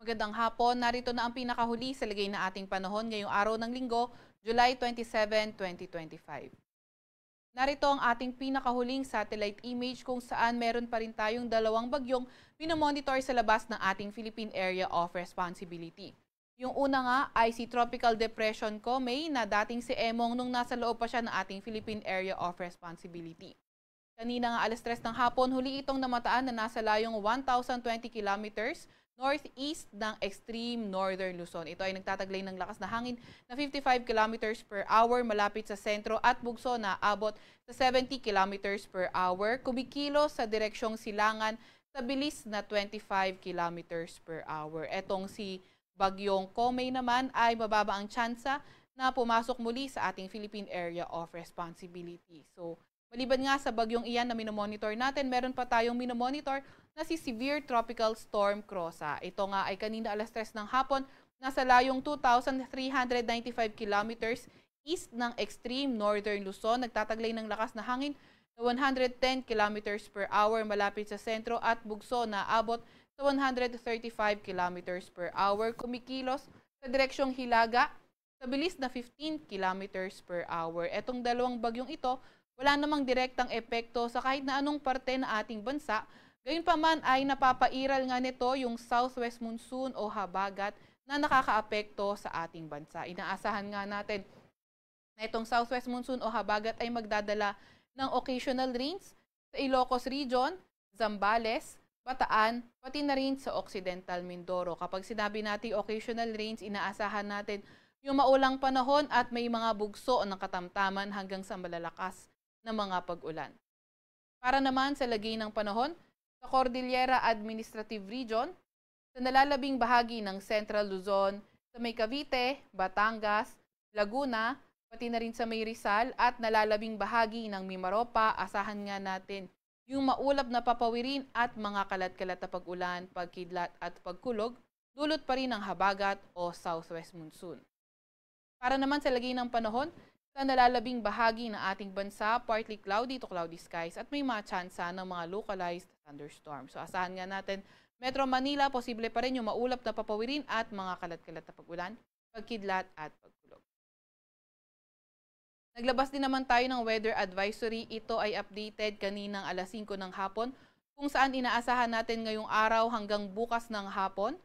Magandang hapon, narito na ang pinakahuli sa lagay na ating panahon ngayong araw ng linggo, July 27, 2025. Narito ang ating pinakahuling satellite image kung saan meron pa rin tayong dalawang bagyong minomonitor sa labas ng ating Philippine Area of Responsibility. Yung una nga ay si Tropical Depression Comey na dating si Emong nung nasa loob pa siya ng ating Philippine Area of Responsibility. Kanina nga alas 3 ng hapon, huli itong namataan na nasa layong 1,020 kilometers northeast ng extreme northern Luzon. Ito ay nagtataglay ng lakas na hangin na 55 kilometers per hour malapit sa sentro at bugso na abot sa 70 kilometers per hour. Kumikilo sa direksyong silangan sa bilis na 25 kilometers per hour. Etong si Bagyong Comey naman ay mababa ang tsansa na pumasok muli sa ating Philippine Area of Responsibility. So, maliban nga sa bagyong iyan na minomonitor natin, meron pa tayong minomonitor na si Severe Tropical Storm Crosa. Ito nga ay kanina alas 3 ng hapon, nasa layong 2,395 kilometers east ng extreme northern Luzon. Nagtataglay ng lakas na hangin na 110 kilometers per hour malapit sa sentro at bugso na abot sa 135 kilometers per hour. Kumikilos sa direksyong hilaga sa bilis na 15 kilometers per hour. Etong dalawang bagyong ito, wala namang direktang epekto sa kahit na anong parte na ating bansa. Gayunpaman ay napapairal nga nito yung southwest monsoon o habagat na nakakaapekto sa ating bansa. Inaasahan nga natin na itong southwest monsoon o habagat ay magdadala ng occasional rains sa Ilocos Region, Zambales, Bataan, pati na rin sa Occidental Mindoro. Kapag sinabi natin occasional rains, inaasahan natin yung maulang panahon at may mga bugso ng katamtaman hanggang sa malalakas na mga pag-ulan. Para naman sa lagay ng panahon, sa Cordillera Administrative Region, sa nalalabing bahagi ng Central Luzon, sa may Cavite, Batangas, Laguna, pati na rin sa may Rizal at nalalabing bahagi ng Mimaropa, asahan nga natin yung maulap na papawirin at mga kalat-kalat na pag-ulan, pagkidlat at pagkulog, dulot pa rin ng habagat o southwest monsoon. Para naman sa lagay ng panahon, sa nalalabing bahagi ng ating bansa, partly cloudy to cloudy skies at may mga tsansa ng mga localized thunderstorms. So asahan nga natin, Metro Manila, posible pa rin yung maulap na papawirin at mga kalat-kalat na pag-ulan, pagkidlat at pagkulog. Naglabas din naman tayo ng weather advisory. Ito ay updated kaninang alas 5 ng hapon kung saan inaasahan natin ngayong araw hanggang bukas ng hapon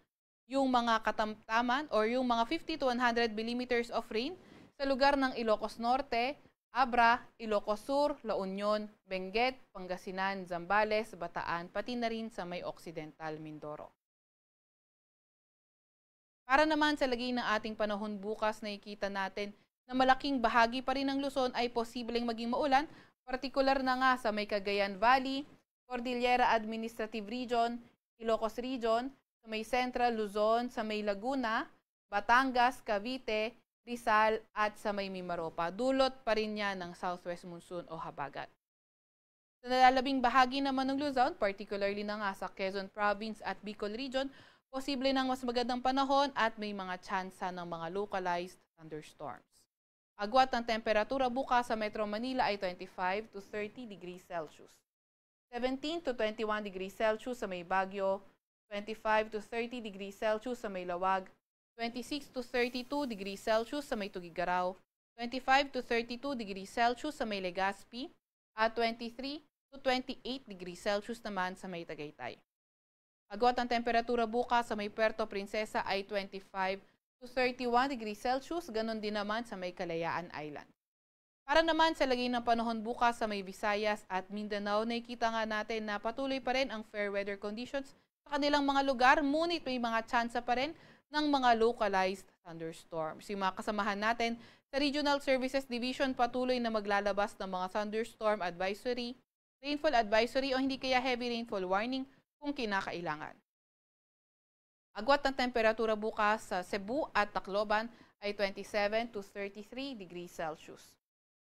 yung mga katamtaman or yung mga 50 to 100 millimeters of rain sa lugar ng Ilocos Norte, Abra, Ilocos Sur, La Union, Benguet, Pangasinan, Zambales, Bataan, pati na rin sa may Occidental Mindoro. Para naman sa lagay ng ating panahon bukas, nakikita natin na malaking bahagi pa rin ng Luzon ay posibleng maging maulan, partikular na nga sa may Cagayan Valley, Cordillera Administrative Region, Ilocos Region, sa may Central Luzon, sa may Laguna, Batangas, Cavite, Rizal at sa may Mimaropa. Dulot pa rin yan ng southwest monsoon o habagat. Sa nalalabing bahagi naman ng Luzon, particularly na nga sa Quezon Province at Bicol Region, posible ng mas magandang panahon at may mga tsansa ng mga localized thunderstorms. Agwat ng temperatura bukas sa Metro Manila ay 25 to 30 degrees Celsius. 17 to 21 degrees Celsius sa may Baguio, 25 to 30 degrees Celsius sa may Lawag, 26 to 32 degrees Celsius sa may Tugigaraw, 25 to 32 degrees Celsius sa may Legazpi, at 23 to 28 degrees Celsius naman sa may Tagaytay. Agwat ang temperatura bukas sa may Puerto Princesa ay 25 to 31 degrees Celsius, ganun din naman sa may Kalayaan Island. Para naman sa lagay ng panahon bukas sa may Visayas at Mindanao, nakikita nga natin na patuloy pa rin ang fair weather conditions sa kanilang mga lugar, ngunit may mga tsansa pa rin ng mga localized thunderstorms. Yung mga kasamahan natin sa Regional Services Division patuloy na maglalabas ng mga thunderstorm advisory, rainfall advisory o hindi kaya heavy rainfall warning kung kinakailangan. Agwat ng temperatura bukas sa Cebu at Tacloban ay 27 to 33 degrees Celsius.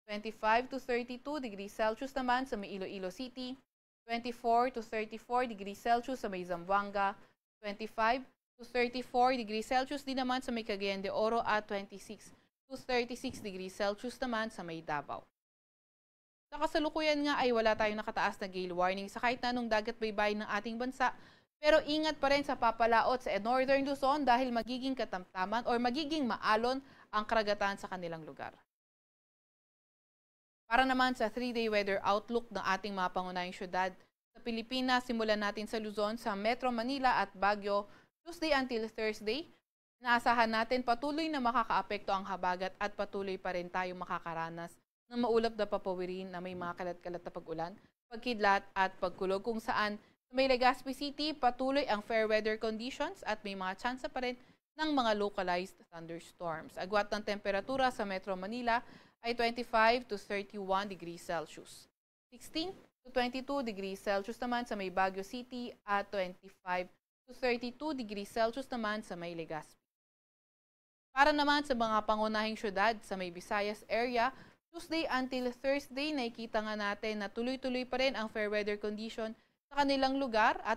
25 to 32 degrees Celsius naman sa may Iloilo City, 24 to 34 degrees Celsius sa may Zamboanga, 25 to 34 degrees Celsius din naman sa may Cagayan de Oro at 26 to 36 degrees Celsius naman sa may Davao. Sa kasalukuyan nga ay wala tayong nakataas na gale warning sa kahit na anong dagat baybayin ng ating bansa. Pero ingat pa rin sa papalaot sa Northern Luzon dahil magiging katamtaman or magiging maalon ang karagatan sa kanilang lugar. Para naman sa 3-day weather outlook ng ating mga pangunahing syudad sa Pilipinas, simulan natin sa Luzon, sa Metro Manila at Baguio, Tuesday until Thursday. Inaasahan natin patuloy na makakaapekto ang habagat at patuloy pa rin tayo makakaranas ng maulap na papawirin na may mga kalat-kalat na pag-ulan, pagkidlat at pagkulog kung saan sa may Legazpi City patuloy ang fair weather conditions at may mga tsansa pa rin ng mga localized thunderstorms. Agwat ng temperatura sa Metro Manila ay 25 to 31 degrees Celsius. 16 to 22 degrees Celsius naman sa may Baguio City at 25 to 32 degrees Celsius naman sa may Legazpi. Para naman sa mga pangunahing syudad sa may Visayas area, Tuesday until Thursday, nakikita nga natin na tuloy-tuloy pa rin ang fair weather condition sa kanilang lugar at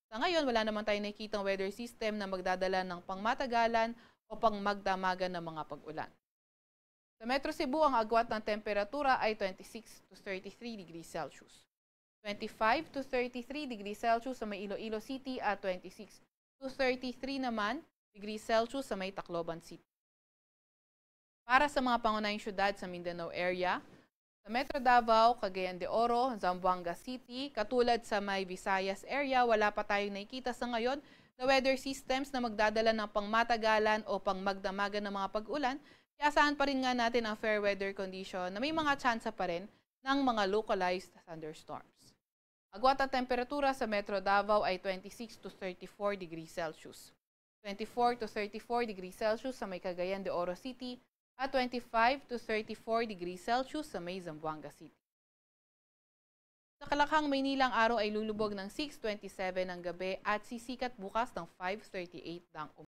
sa ngayon, wala naman tayong nakikitang weather system na magdadala ng pangmatagalan o pangmagdamagan ng mga pag-ulan. Sa Metro Cebu, ang agwat ng temperatura ay 26 to 33 degrees Celsius. 25 to 33 degrees Celsius sa may Iloilo City at 26 to 33 naman degrees Celsius sa may Tacloban City. Para sa mga pangunahing syudad sa Mindanao area, sa Metro Davao, Cagayan de Oro, Zamboanga City, katulad sa may Visayas area, wala pa tayong nakikita sa ngayon na weather systems na magdadala ng pangmatagalan o pangmagdamagan ng mga pag-ulan. Kaya asahan pa rin nga natin ang fair weather condition na may mga tsansa pa rin ng mga localized thunderstorms. Agwat ang temperatura sa Metro Davao ay 26 to 34 degrees Celsius. 24 to 34 degrees Celsius sa may Cagayan de Oro City at 25 to 34 degrees Celsius sa may Zamboanga City. Sa Kalakhang, Maynila, ang araw ay lulubog ng 6:27 ng gabi at sisikat bukas ng 5:38 ng umaga.